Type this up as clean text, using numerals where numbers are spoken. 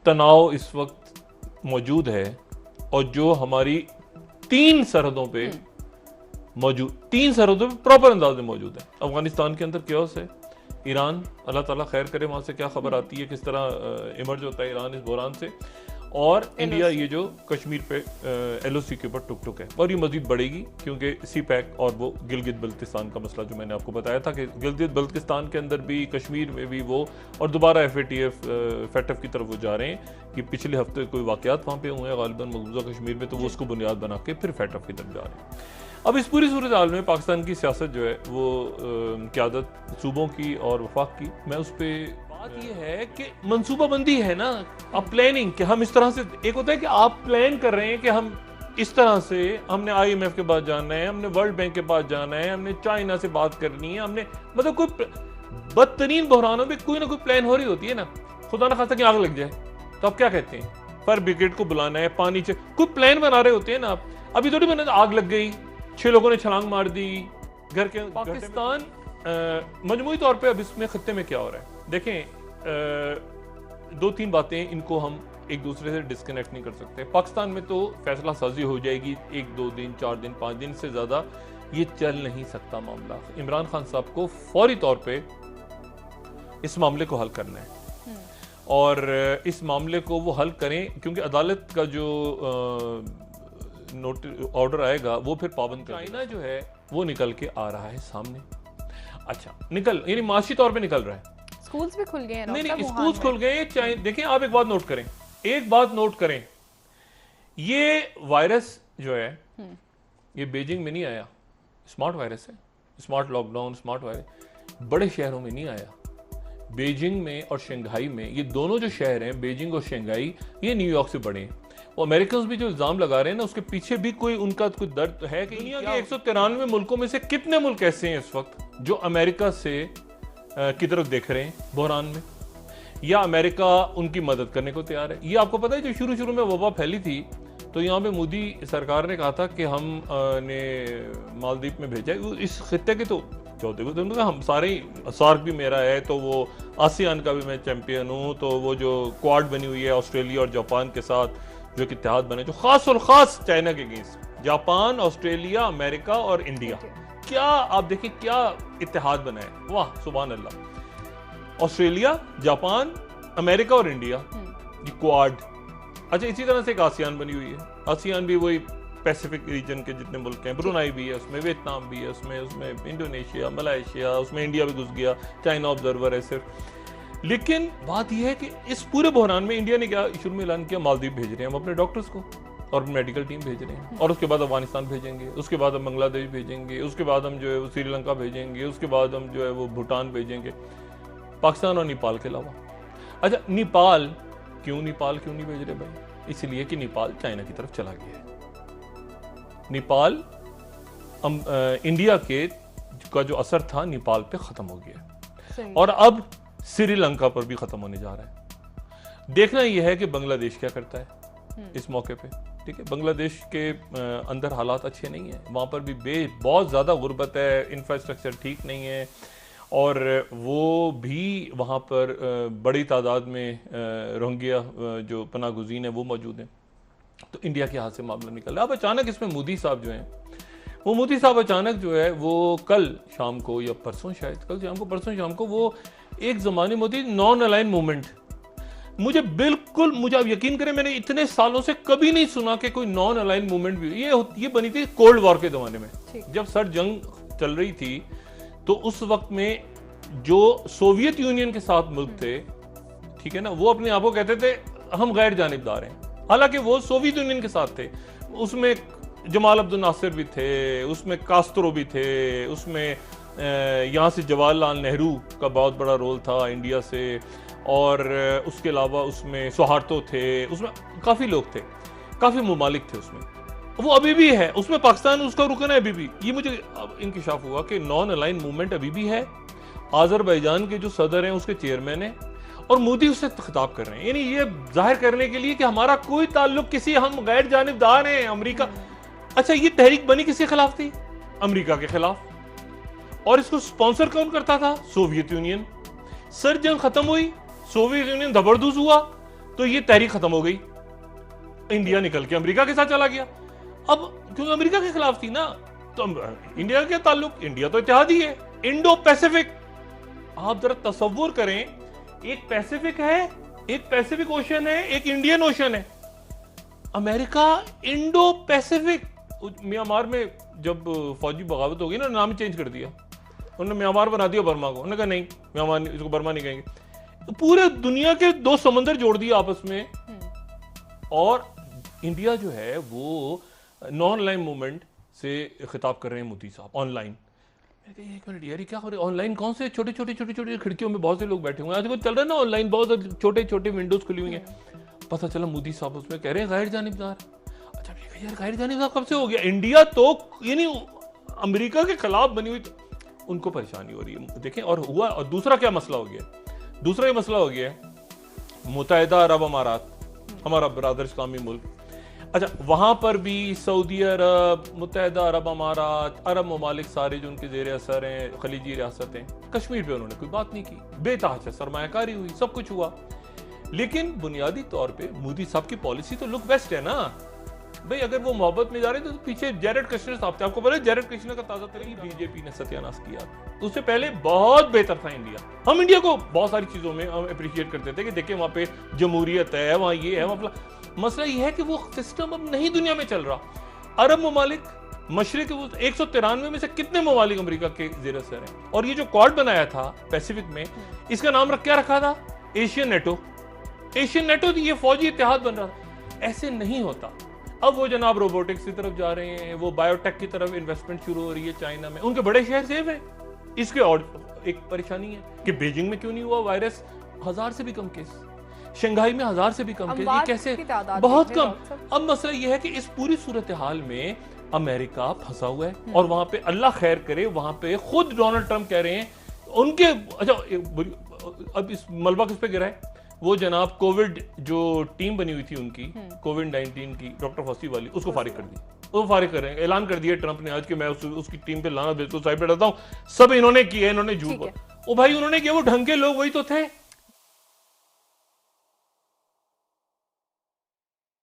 तनाव इस वक्त मौजूद है और जो हमारी 3 सरहदों पे प्रॉपर अंदाज में मौजूद है। अफगानिस्तान के अंदर क्योस है, ईरान अल्लाह ताला खैर करे वहाँ से क्या खबर आती है, किस तरह इमर्ज होता है ईरान इस बहरान से, और इंडिया ये जो कश्मीर पे LOC के ऊपर टुक है और ये मजीद बढ़ेगी क्योंकि CPEC और वो गिलगित बल्तिस्तान का मसला जो मैंने आपको बताया था कि गिलगित बल्तिस्तान के अंदर भी कश्मीर में भी वो, और दोबारा FATF की तरफ वो जा रहे हैं कि पिछले हफ्ते कोई वाक़यात वहाँ पे हुए हैं गालिबन मकबूजा कश्मीर में, तो वो उसको बुनियाद बना के फिर FATF की तरफ जा रहे हैं। अब इस पूरी सूरत हाल में पाकिस्तान की सियासत जो है वो क़यादत सूबों की और वफाक की, मैं उस पर बात ये है कि मंसूबाबंदी है ना, अब प्लानिंग कि हम इस तरह से, एक होता है कि आप प्लान कर रहे हैं कि हम इस तरह से, हमने IMF के पास जाना है, हमने वर्ल्ड बैंक के पास जाना है, हमने चाइना से बात करनी है, हमने मतलब कोई बदतरीन बहरानों में कोई ना कोई प्लान हो रही होती है ना, खुदा ना खास्ता कि आग लग जाए तो आप क्या कहते हैं, फायर ब्रिगेड को बुलाना है, पानी से कोई प्लान बना रहे होते हैं ना आप। अभी थोड़ी बना आग लग गई, 6 लोगों ने छलांग मार दी घर के। पाकिस्तान मजमूई तौर पे अब इसमें खत्ते में क्या हो रहा है, देखें 2-3 बातें, इनको हम एक दूसरे से डिस्कनेक्ट नहीं कर सकते। पाकिस्तान में तो फैसला साजी हो जाएगी 1-2 दिन, 4 दिन, 5 दिन से ज़्यादा ये चल नहीं सकता मामला। इमरान खान साहब को फौरी तौर पे इस मामले को हल करना है और इस मामले को वो हल करें क्योंकि अदालत का जो नोटिस ऑर्डर आएगा वो फिर पाबंद कर। चाइना जो है वो निकल के आ रहा है सामने, अच्छा यानी माशी तौर पे निकल रहा है। स्कूल्स भी खुल गए हैं, नहीं स्कूल्स खुल गए। देखें आप एक बात नोट करें, ये वायरस जो है ये बीजिंग में नहीं आया, स्मार्ट वायरस है, स्मार्ट लॉकडाउन, स्मार्ट वायरस बड़े शहरों में नहीं आया। बीजिंग में और शंघाई में, ये दोनों जो शहर हैं बीजिंग और शंघाई, ये न्यूयॉर्क से बड़े हैं। वो अमेरिकन भी जो इल्जाम लगा रहे हैं ना, उसके पीछे भी कोई उनका कोई दर्द है कि दुनिया के 193 मुल्कों में से कितने मुल्क ऐसे हैं इस वक्त जो अमेरिका से की तरफ देख रहे हैं बहरान में, या अमेरिका उनकी मदद करने को तैयार है। ये आपको पता है जो शुरू में वबा फैली थी तो यहाँ पे मोदी सरकार ने कहा था कि हम ने मालदीव में भेजा है इस खित्ते के, तो चौथे को तो हम सारे ही, सार्क भी मेरा है, तो वो आसियान का भी मैं चैंपियन हूँ, तो वो जो क्वाड बनी हुई है ऑस्ट्रेलिया और जापान के साथ जो एक इत्तेहाद बने जो खास और खास चाइना के अगेंस्ट, जापान, ऑस्ट्रेलिया, अमेरिका और इंडिया, क्या आप देखिए क्या इत्तेहाद बना है, वाह सुभान अल्लाह। ऑस्ट्रेलिया, जापान, अमेरिका और इंडिया, ये क्वाड। अच्छा इसी तरह से एक आसियान बनी हुई है, आसियान भी वही पैसिफिक रीजन के जितने मुल्क हैं, ब्रुनाई भी है उसमें, वियतनाम भी है उसमें इंडोनेशिया, मलाइशिया, उसमें इंडिया भी घुस गया, चाइना ऑब्जर्वर है सिर्फ। लेकिन बात यह है कि इस पूरे बहरान में इंडिया ने क्या शुरू में ऐलान किया, मालदीव भेज रहे हैं हम अपने डॉक्टर्स को और मेडिकल टीम भेज रहे हैं, और उसके बाद अफगानिस्तान भेजेंगे, उसके बाद हम बांग्लादेश भेजेंगे, उसके बाद हम जो है वो श्रीलंका भेजेंगे, उसके बाद हम जो है वो भूटान भेजेंगे, पाकिस्तान और नेपाल के अलावा। अच्छा नेपाल क्यों नहीं भेज रहे भाई, इसलिए कि नेपाल चाइना की तरफ चला गया है। नेपाल इंडिया के का जो असर था नेपाल पे खत्म हो गया और अब श्रीलंका पर भी खत्म होने जा रहा है। देखना यह है कि बांग्लादेश क्या करता है इस मौके पे, ठीक है। बांग्लादेश के अंदर हालात अच्छे नहीं है, वहाँ पर भी बहुत ज़्यादा गुर्बत है, इंफ्रास्ट्रक्चर ठीक नहीं है और वो भी वहाँ पर बड़ी तादाद में रोहिंग्या जो पनाहगुज़ीन है वो मौजूद हैं। तो इंडिया के हाथ से मामला निकल रहा है। अब अचानक इसमें मोदी साहब जो हैं, वो मोदी साहब अचानक जो है वो कल शाम को या परसों परसों शाम को वो एक ज़माने मोदी नॉन अलाइन मूवमेंट, मुझे आप यकीन करें मैंने इतने सालों से कभी नहीं सुना कि कोई नॉन अलाइन मूवमेंट भी, ये बनी थी कोल्ड वॉर के ज़माने में, जब सर जंग चल रही थी तो उस वक्त में जो सोवियत यूनियन के साथ मुल्क थे, ठीक है ना, वो अपने आप को कहते थे हम गैर जानिबदार हैं, हालांकि वो सोवियत यूनियन के साथ थे। उसमें जमाल अब्दुल नासिर भी थे, उसमें कास्त्रो भी थे, उसमें यहाँ से जवाहरलाल नेहरू का बहुत बड़ा रोल था इंडिया से, और उसके अलावा उसमें सुहार्तो थे, उसमें काफ़ी लोग थे, काफ़ी ममालिक थे उसमें, वो अभी भी है उसमें, पाकिस्तान उसका रुकन है अभी भी। ये मुझे अब इंकिशाफ हुआ कि नॉन अलाइन मूवमेंट अभी भी है, आज़रबाईजान के जो सदर हैं उसके चेयरमैन हैं और मोदी उससे खिताब कर रहे हैं, यानी ये जाहिर करने के लिए कि हमारा कोई ताल्लुक किसी, हम गैर जानिबदार हैं अमेरिका। अच्छा ये तहरीक बनी किसके खिलाफ थी? अमेरिका के खिलाफ, और इसको स्पॉन्सर कौन करता था? Soviet union. सर जंग खत्म हुई, सोवियत यूनियन जबरदस्त हुआ, तो ये तहरीक खत्म हो गई, इंडिया निकल के अमेरिका के साथ चला गया। अब क्योंकि अमेरिका के खिलाफ थी ना, तो इंडिया के ताल्लुक, इंडिया तो इत्तेहादी है। इंडो पैसिफिक, आप जरा तसव्वुर करें, एक पैसिफिक है, एक पैसिफिक ओशन है, एक इंडियन ओशन है। अमेरिका इंडो पैसिफिक, म्यांमार में जब फौजी बगावत होगी ना, नाम चेंज कर दिया उन्होंने, म्यांमार बना दिया बर्मा को। उन्होंने कहा नहीं, म्यांमार इसको बर्मा नहीं कहेंगे। तो पूरे दुनिया के 2 समंदर जोड़ दिए आपस में। और इंडिया जो है वो नॉन लाइन मूवमेंट से खिताब कर रहे हैं मोदी साहब ऑनलाइन। एक मिनट यार, क्या हो रहा है ऑनलाइन? कौन से छोटे छोटे खिड़कियों में बहुत से लोग बैठे हुए हैं, आजकल चल रहा है ना ऑनलाइन, बहुत छोटे छोटे विंडोज खुली हुई हैं। पता चला मोदी साहब उसमें कह रहे हैं गैर जानिबदार। अच्छा यार, गैर जानिबदार कब से हो गया? इंडिया तो यानी अमेरिका के खिलाफ बनी हुई, तो उनको परेशानी हो रही है। देखें और हुआ। और दूसरा क्या मसला हो गया? दूसरा ये मसला हो गया मुत्तहिदा अरब अमारात, हमारा ब्रादर इस्लामी मुल्क। अच्छा, वहां पर भी सऊदी अरब, मुत्तहिदा अरब अमारात, अरब ममालिक सारे जो उनके जेर असर हैं, खलीजी रियासतें, कश्मीर पे उन्होंने कोई बात नहीं की, बेतहाशा सरमायाकारी हुई, सब कुछ हुआ। लेकिन बुनियादी तौर पे मोदी साहब की पॉलिसी तो लुक बेस्ट है ना भाई। अगर वो मोहब्बत में जा रहे तो पीछे जैरेड कुशनर साहब थे, आपको पता है जैरेड कुशनर का ताजा तरीन बीजेपी ने सत्यानाश किया। उससे पहले बहुत बेहतर था इंडिया। हम इंडिया को बहुत सारी चीजों में हम अप्रिशिएट करते थे कि देखिए वहां पे जमहूरियत है, वहां ये है, वहां। मसला ये है कि वो सिस्टम अब नहीं दुनिया में चल रहा। अरब ममालिक मशरिक 193 में से कितने ममालिक अमेरिका के जेर असर हैं? और ये जो क्वाड बनाया था पैसिफिक में, इसका नाम क्या रखा था? Asian NATO. एशियन नेटो ये फौजी इत्तेहाद बन रहा था। ऐसे नहीं होता। अब वो जनाब रोबोटिक्स की तरफ जा रहे हैं, वो बायोटेक की तरफ इन्वेस्टमेंट शुरू हो रही है चाइना में, उनके बड़े शहर सेफ हैं। इसके और एक परेशानी है कि बीजिंग में क्यों नहीं हुआ वायरस? 1000 से भी कम केस, शंघाई में 1000 से भी कम केस, ये कैसे? बहुत कम। अब मसला ये है कि इस पूरी सूरत हाल में अमेरिका फंसा हुआ है और वहां पे अल्लाह खैर करे, वहां पे खुद डोनाल्ड ट्रंप कह रहे हैं उनके। अच्छा, अब इस मलबा किस पे गिरा है? वो जनाब कोविड जो टीम बनी हुई थी उनकी, कोविड-19 की, डॉक्टर फॉसी वाली, उसको फारिग कर दी। वो फारिग कर रहे हैं, ऐलान कर दिया ट्रंप ने आज कि मैं उसकी टीम पे लाना बिल्कुल साइड पे रहता हूँ। सब इन्होंने किया, इन्होंने झूठ बोला। ओ भाई, उन्होंने किया, वो ढंग के लोग वही तो थे।